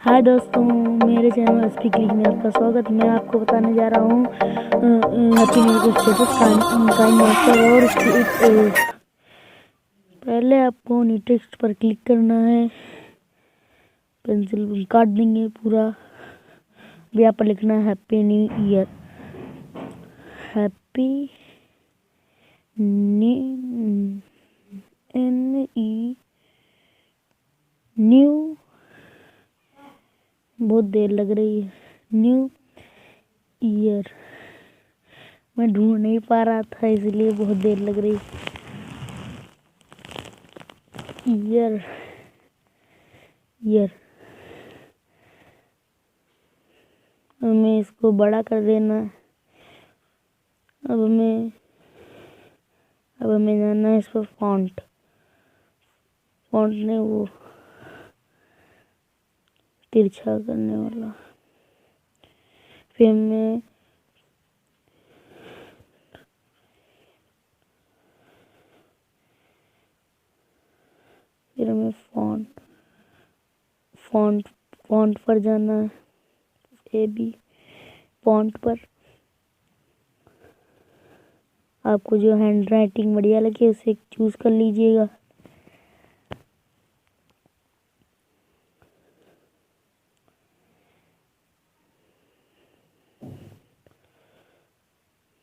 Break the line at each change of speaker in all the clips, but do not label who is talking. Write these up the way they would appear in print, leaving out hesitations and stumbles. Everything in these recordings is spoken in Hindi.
हाय दोस्तों, मेरे चैनल एसपी क्लिक में आपका स्वागत। मैं आपको बताने जा रहा हूँ happy new year status kind master. और पहले आपको न्यू टेक्स्ट पर क्लिक करना है, पेंसिल काट देंगे पूरा। यहाँ पर लिखना है happy new year, happy new, बहुत देर लग रही है, न्यू ईयर। मैं ढूंढ नहीं पा रहा था इसलिए बहुत देर लग रही। ईयर ईयर हमें इसको बड़ा कर देना है। अब हमें जाना है इस पर फॉन्ट ने वो तिरछा करने वाला। फिर हमें फॉन्ट पर जाना है, AB फॉन्ट पर। आपको जो हैंड राइटिंग बढ़िया लगे उसे चूज कर लीजिएगा।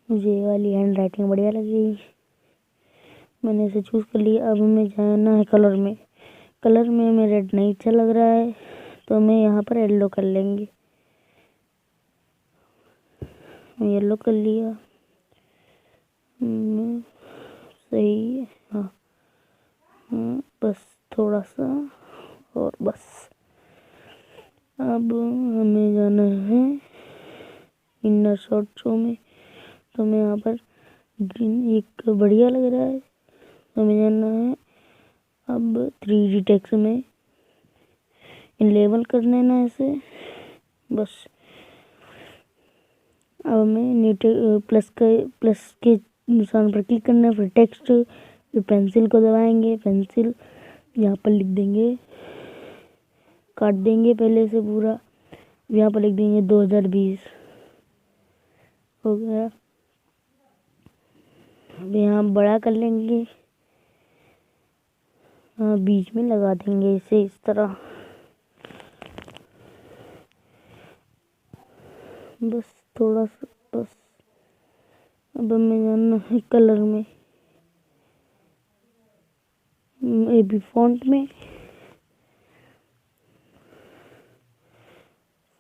मुझे ये वाली हैंड राइटिंग बढ़िया लगी, मैंने इसे चूज कर लिया। अब हमें जाना है कलर में। हमें रेड नहीं अच्छा लग रहा है तो हमें यहाँ पर येलो कर लेंगे। येलो कर लिया, सही है। हाँ, बस थोड़ा सा और बस। अब हमें जाना है इनर शॉट शो में, तो हमें यहाँ पर ग्रीन एक बढ़िया लग रहा है। हमें जाना है अब 3D टेक्स्ट में, इन लेवल कर लेना है इसे बस। अब हमें प्लस के निशान पर क्लिक करना है, फिर टेक्स्ट, फिर पेंसिल को दबाएंगे। पेंसिल यहाँ पर लिख देंगे, काट देंगे पहले से पूरा। यहाँ पर लिख देंगे 2020 हो गया। अब यहाँ बड़ा कर लेंगे, बीच में लगा देंगे इसे इस तरह, बस थोड़ा सा बस। अब हमें जाना है कलर में, AB फॉन्ट में,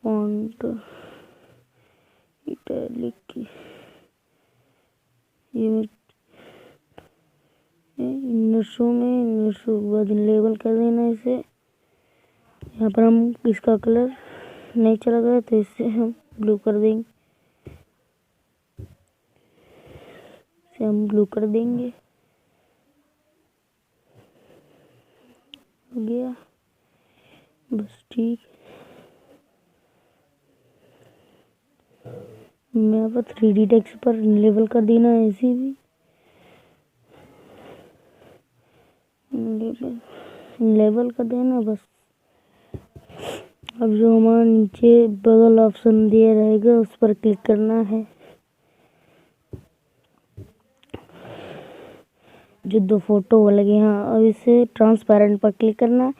फॉन्ट इटैलिक, ये इनर शो के बाद लेबल कर देना इसे। यहाँ पर हम इसका कलर नहीं चला गया तो इससे हम ब्लू कर देंगे, हो गया बस ठीक। मैं यहाँ पर 3D टेक्स्ट पर लेबल कर देना है, ऐसे भी लेबल कर देना बस। अब जो हमारा नीचे बगल ऑप्शन दिया रहेगा उस पर क्लिक करना है। जो 2 फोटो लगे, हाँ, अब इसे ट्रांसपेरेंट पर क्लिक करना है।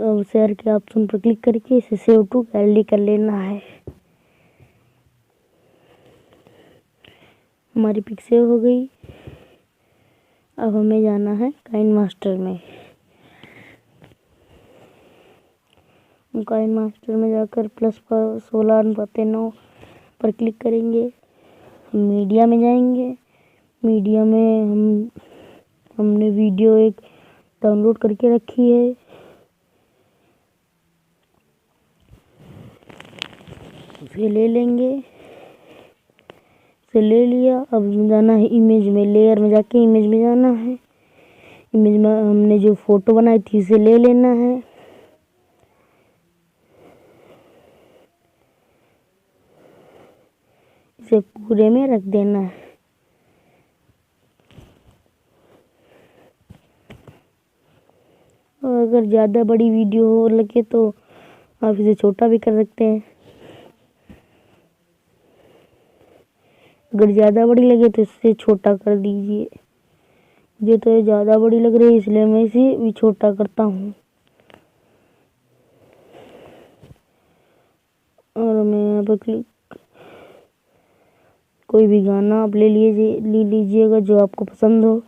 अब शेयर के ऑप्शन पर क्लिक करके इसे सेव टू गैलरी कर लेना है। हमारी पिक सेव हो गई। अब हमें जाना है काइंड मास्टर में। काइंड मास्टर में जाकर प्लस पर 16:9 पर क्लिक करेंगे। मीडिया में जाएंगे। मीडिया में हमने वीडियो एक डाउनलोड करके रखी है, उसे ले लेंगे। उसे ले लिया। अब जाना है इमेज में, लेयर में जाके इमेज में जाना है। इमेज में हमने जो फोटो बनाई थी उसे ले लेना है। इसे पूरे में रख देना है। और अगर ज़्यादा बड़ी वीडियो हो लगे तो आप इसे छोटा भी कर सकते हैं। अगर ज़्यादा बड़ी लगे तो इसे छोटा कर दीजिए। मुझे तो ये ज़्यादा बड़ी लग रही है इसलिए मैं इसे भी छोटा करता हूँ। और मैं यहाँ पर कोई भी गाना आप ले लीजिएगा जो आपको पसंद हो।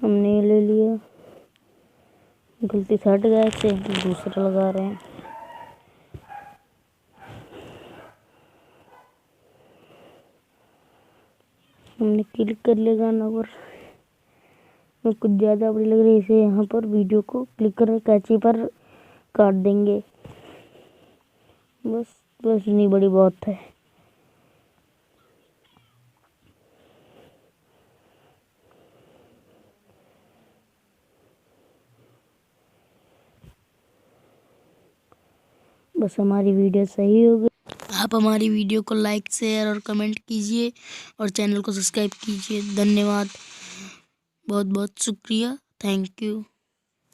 हमने ये ले लिया। गलती से हट गया, इसे दूसरा लगा रहे हैं। हमने क्लिक कर लिया गाना पर कुछ ज़्यादा बड़ी लग रही है, इसे यहाँ पर वीडियो को क्लिक कर कैंची पर काट देंगे। बस इतनी बड़ी बहुत है। बस हमारी वीडियो सही हो गई। आप हमारी वीडियो को लाइक शेयर और कमेंट कीजिए और चैनल को सब्सक्राइब कीजिए। धन्यवाद, बहुत बहुत शुक्रिया, थैंक यू।